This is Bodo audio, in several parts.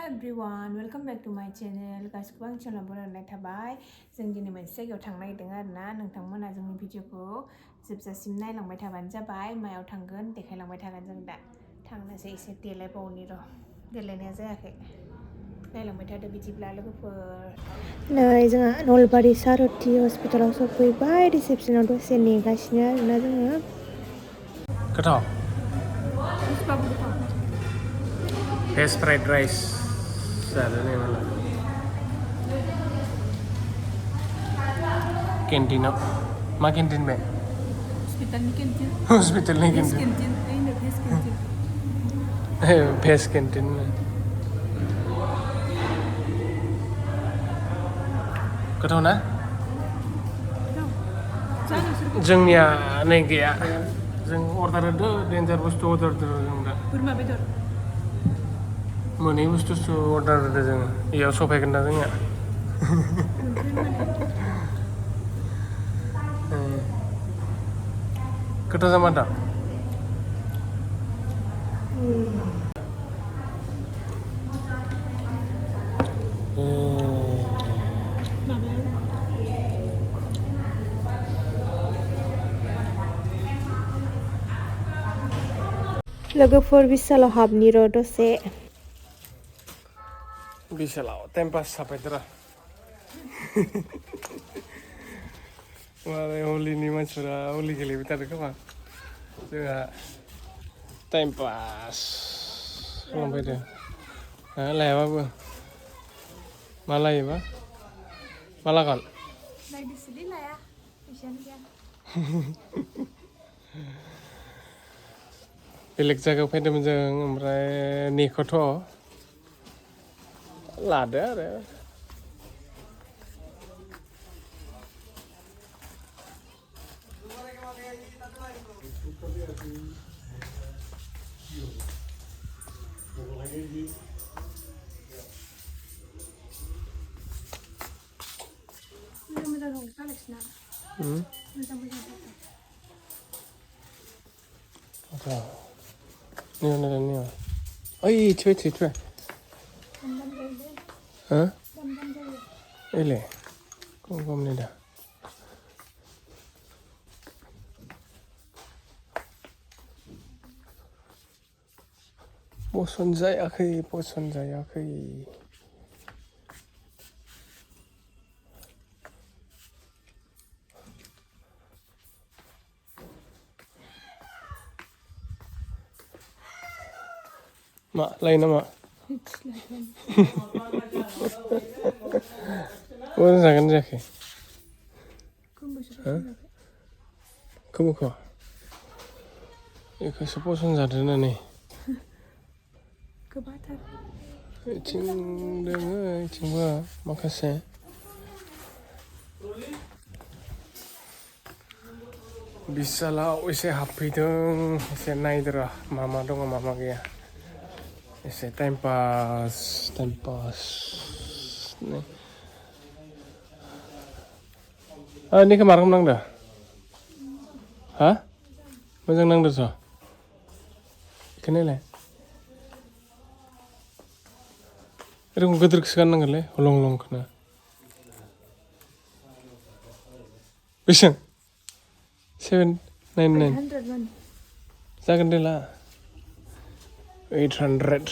everyone, welcome back to my channel. गासिखौबो आं चेनेलाव बरायनाय थाबाय. जों दिनै मोनसे जायगायाव थांनो नागिरदों आरोना. नोंथांमोना जोंनि भिडिअखौ जोबजासिम नायलांबाय थाबानो जाबाय. मायाव थांगोन देखायलांबाय थागोन जों दा. थांनोसै एसे देलायबावनि र'. देलायनाया जायाखै. नायलांबाय थादो बिदिब्ला लोगोफोर. नै जोंहा नलबारि सारथि हस्पिटालाव सफैबाय. रिसेपसनाव दसे नेगासिनो आरोना जोङो. गोथाव बिसिबां गोथाव? भेज फ्राइड राइस जादों nih malah कैंटीनआव मा कैंटीन बे? हस्पिटालनि कैंटीन. हस्पिटालनि कैंटीन. ओइनो भेज कैंटीन. भेज कैंटीन. गोथाव ना? जोंनिया नै गैया. जों अर्डार होदो डेन्जार बुस्थु अर्डार होदो जों दा. बोरमा बेदर. मोनै बुस्थुसो अर्डार होदो जों. इयाव सफायगोन दा जोंनिया. गोथाव जामारदा? लोगोफोर बिसालाव हाबनि र' दसे. बिसालाव टाइम पास जाबायदरा. मालाय हलिनि मानसिफोरा हलि गेलेबाय थादों खोमा. जोंहा टाइम पास खालामबाय दं. लायाबाबो मा लायोबा? मा लागोन? नायदोसोलै लाया. फैसायानो गैया. बेलेग जायगायाव फैदोंमोन जों ओमफ्राय नेखौथ' लादो आरो. मोजां दं कालेक्सना. मोजां. nih. Oy, cuy. Hah? Ile. Kok nih dah. Bosan जायाखै. Mak, lain nama. Bosan जागोन जायाखै? Kumuko? Ikut bosan जादों nih. गोबाथार. इथिं दोङो इथिंबो माखासे. बिसालाव एसे हाबफैदों एसे नायदोरा मा दङ मा गैया. एसे time pass. nih. Ini kemarin naंदो? Ha? Moजां नांदो स'? Iखो नायलाय. एरखम गोदोरखौसो गाननांगोनलै हलं-हलंखौनो. बेसेबां? 799. 800 जागोन दे ला. 800.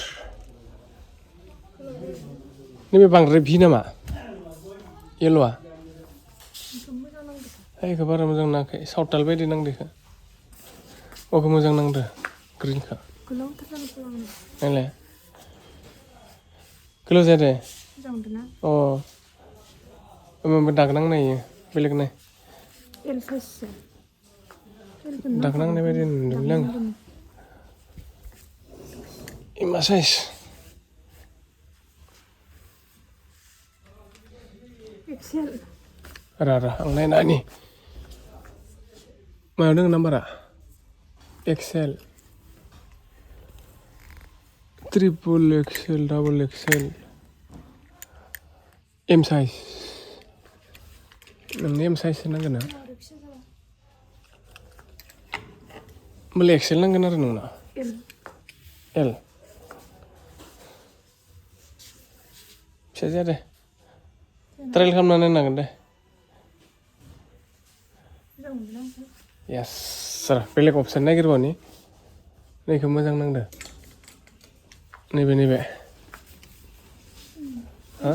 नैबे बांद्राय भि नामा? येल'आ? इखो बारा मोजां नाङाखै. सावताल बायदि नांदो इखो. अखो मोजां नांदो. ग्रिनखो. नायलाय. गोलाव जादो? अ. दाग नांनाय इयो. बेलेग नाय. दाग नांनाय बायदि नुदोंलै आं. मा साइज? XL. Ra आं नायनानि. मायाव दोङो नाम्बारा? XL. Triple XL, double XL. M size. नोंनो M size नांगोन ना? होमबालाय XL नांगोन आरो नोंनो? L. फिसा जादों ट्रायल खालामनानै नायनांगोन दे यास सार बेलेग अपसन नागिरबावनि नैखौ मोजां नांदो नैबे हा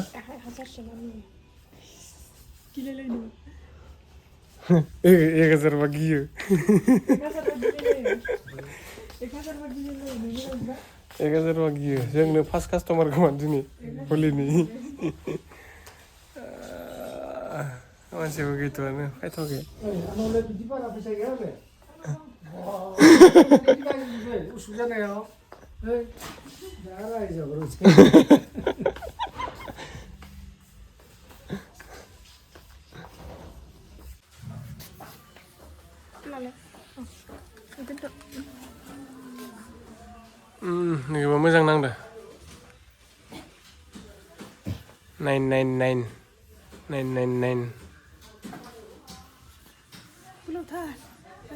1000 बा गियो 1000 बा गियो जोंनो फार्स्ट कास्टमार खोमा दिनै हलिनि मानसिबो गैथ'आनो फायथ'वाखै आंनावलाय बिदि बारा फैसा गैया आरो उसुख जानायाव दा रायजाबाय नैबा मोजां नांदो 999 999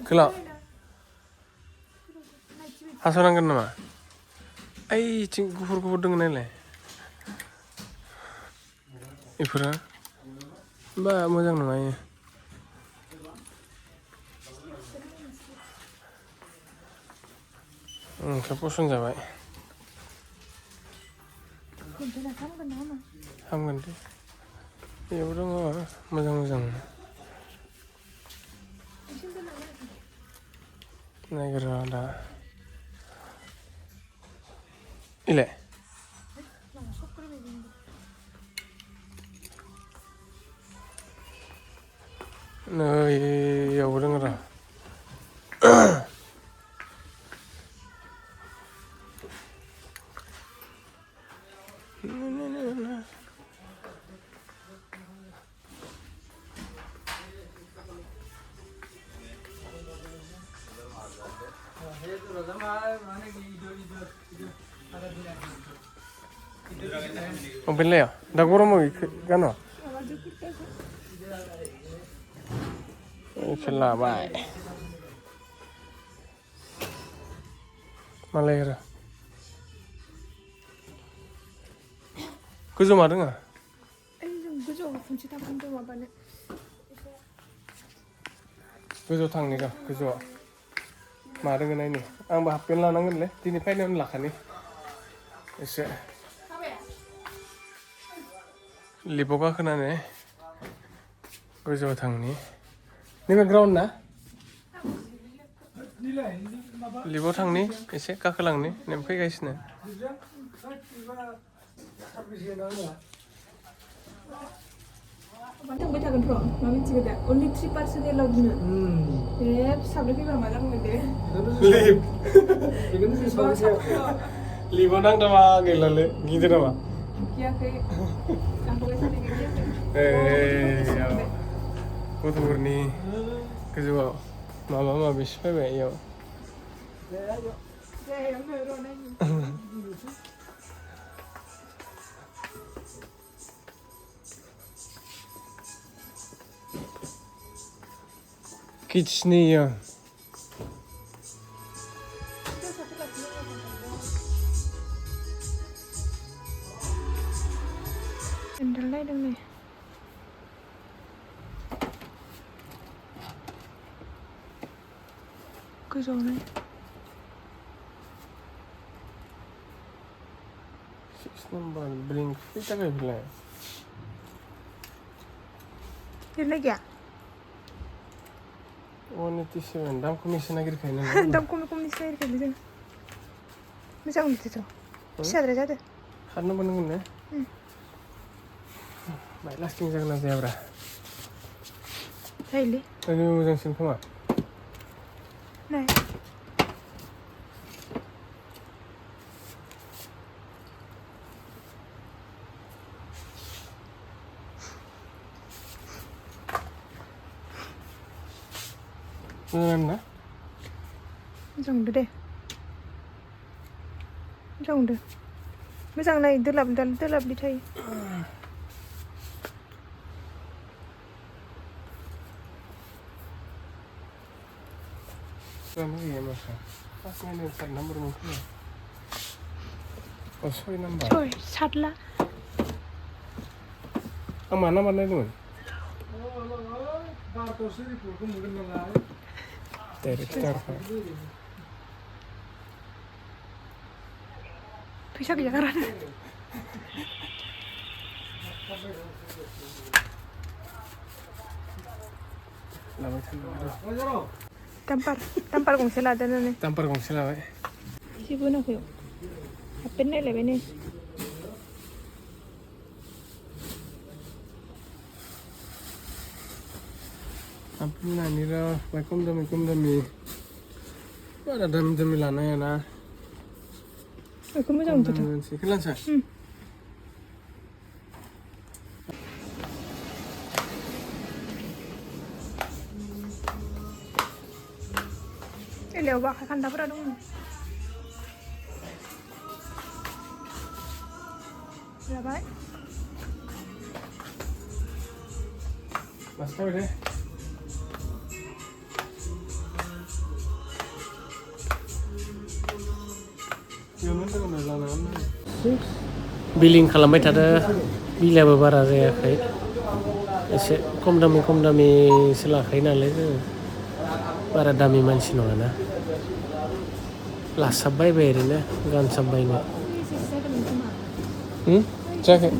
खोला हास'नांगोन नामा ओइथिं गुफुर गुफुर दङ नायलाय बेफोरो बा मोजां नङा इयो ओंख्रि पसन जाबाय हामगोन दे बेयाव दङ मोजां मोजां नायगिर दा इलाय नै इयावबो दङ र' Openlayo. Da goromo gano. Inshallah bye. Malayra. Kuzo ma dong ah? kuzo fungsi tampang tuh apa nih? Kuzo thang nih kah? Kuzo. Ma dong ini. Ang bahapin lah nangen le. Tini pengen lakan nih. Ese. Lipoka kena nih. Kuzo thang nih. Ini background na? Lipo thang nih. Ese kakelang nih. Nempai guys nih. Bantang beta kan pro, mami cakap dah only 3% dia lagi nak. Sabda kita macam mana? Lip. Lipo nang dama gila le. Gitu dama. Kia ke? Aku rasa dia kia ke? Ya. Kudur nih. Kuzo. Mama bis pe yo. Yang baru nanya. Kids nih ya. Sandal lain dong nih. Ke zona. 6 number blink. Kita kayak bilang. Ini lagi ya? 187. Dam komisi nagir kayaknya. Dam komi saya kan dia. Macam gitu tuh. Bisa ada jadi. Karena menunggu nih. Baik lasting jangan nanti ya bra. Hai li. Ini mau sin kemana? Nah. Mana? Jong deh. Jong deh. Macam này delap di thay. Mana ya mas? Pas ini set nomor mungkin. Oh sorry number. Sorry, sát lah. आं माना बानायदोंमोन बार'थायावसो रिपर्टखौ मोनगोन नालाय डाइरेक्टर फैसा गैया गारानो लाबाय थानो दाम्पार गंसे लादो नोङो दाम्पार गंसे लाबाय जेबो होनाखै हाबपेन नायलायबाय नै हाबपेन नायनि र' बाय खम दामि बारा दामि लानो हाया ना बेखौ मोजां मोनथारदों मोनसेखौ लानोसै एलायावबो आखाइ खान्दाफोरा दङ जाबाय Mas tahu deh. Billing खालामबाय थादो बिलाबो बारा जायाखै एसे खम दामिसो लाखायो नालाय जोङो बारा दामि मानसि नङाना लासाबबायबाय ओरैनो गानसाबबायनो जायाखै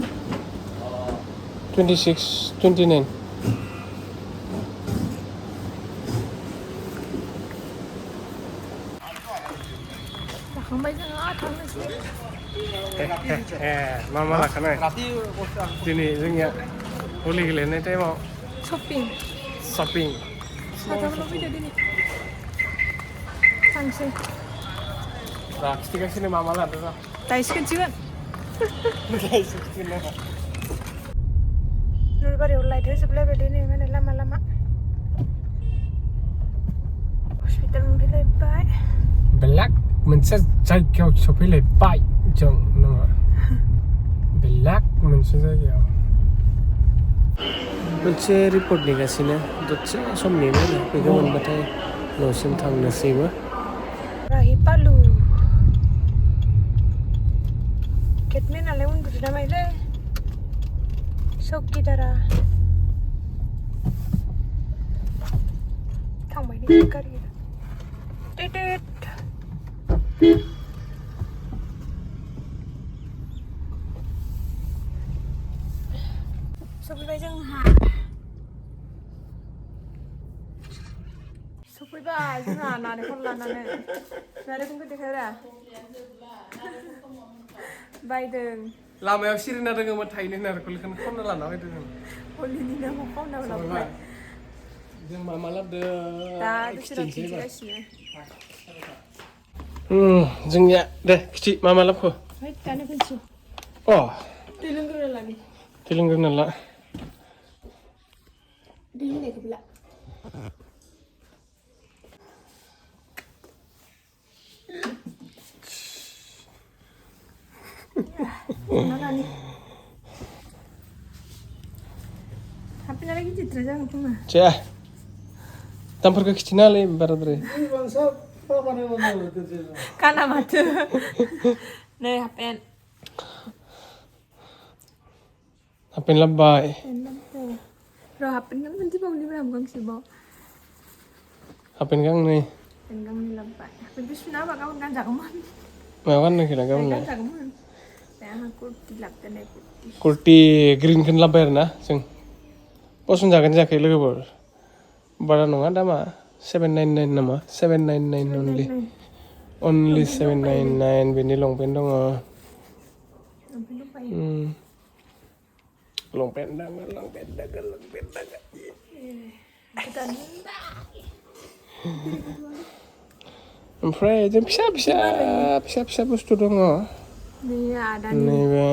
26 29 जाखांबाय जोङो थांनोसै मा लाखानाय दिनै जोंनिया भलि गेलेनाय टाइमाव शपिं साथामल' फैदो दिनै थांसै खिथिगासिनो मा लादो र' दाइस खोनसिगोन नलबारियाव लाइट होजोबलायबाय दिनै माने लामा हस्पिटाल मोनफैलायबाय बेलेग मोनसे जायगायाव सफैलायबाय जों नङा बेलेग मोनसे जायगायाव मोनसे रिपर्ट नेगासिनो दसे सम नेनो बेखौ मोनबाथाय न'सिम थांनोसैबो राहि पालु केटमेनालाय उन्दुदो ना माइलै चौकिदारा थांबाय नै गारि टिटिट सफैबाय जोंहा नारेंखल लानानै नारेंखलखौ देखायरा बायदों लामायाव सिरिना दोङोमोन थायनो नारेंखलखौनो खनना लाना फैदों जों हलिनि नामाव खावना लाबोबाय जों मा लाबोदों दा दसेराव खिन्थिगासिनो जोंनिया दे खिथि मा लाबोखो है दानो खोनसै अ दै लोंग्रोना लानि दै लोंग्रोना ला दै होनायखौबो ला नागानि हाबफैनानै गिदिरद्राय जागोन खोमा जाया दामफोरखौ खिथिना होलै बाराद्राय काना माथो नै हाबपेन लाबोबाय र' हाबपेन मोनसे बावनिफ्राय गांसेबाव हाबपेन गांनै गांनै लाबोबाय हाबपेनखौ सुना होबा गाबोन गानजागौमोन मायाव गाननो खेला गाबोन गानजागौमोन आंहा कुर्ति लाबोदों कुर्ति ग्रिनखौनो लाबोबाय आरोना जों पसन्द जागोन जायाखै लोगोफोर बारा नङा दामा 799 नामा 799 अनलि 799 बेनि लंपेन्ट दङ लंपेन्ट दङ ओमफ्राय जों फिसा बुस्थु दङ नैबे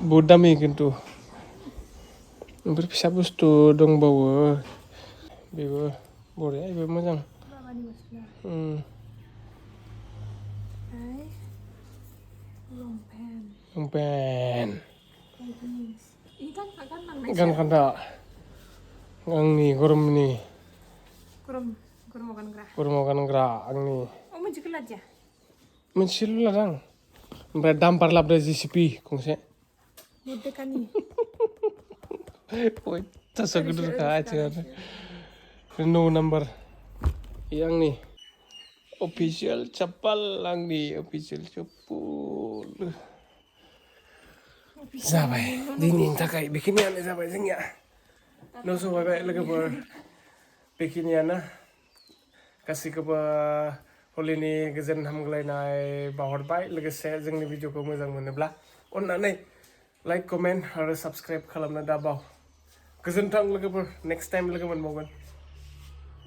बहुद दामि खिन्थु ओमफ्राय फिसा बुस्थु दंबावो बेबो बरिया बेबो मोजां लंपेन्ट गानखान्दा आंनि गरमाव गानग्रा आंनि मोनसेल' लादों ओमफ्राय दाम्पार लाबोदो JCB गंसे मुद्देकानि अयथासार गिदिरखा आथिङानो 9 नाम्बार बे आंनि अफिसियेल चप्पल आंनि अफिसियेल चप्पल जाबाय दिनैनि थाखाय बेखिनियानो जाबाय जोंनिया न' सफायबाय लोगोफोर बेखिनियानो गासैखौबो हलिनि गोजोन हामग्लायनाय बावहरबाय लोगोसे जोंनि भिडिअखौ मोजां मोनोब्ला अननानै लाइक कमेन्ट आरो साबस्क्राइब खालामनो दाबाव गोजोन्थों लोगोफोर नेक्स्ट टाइम लोगो मोनबावगोन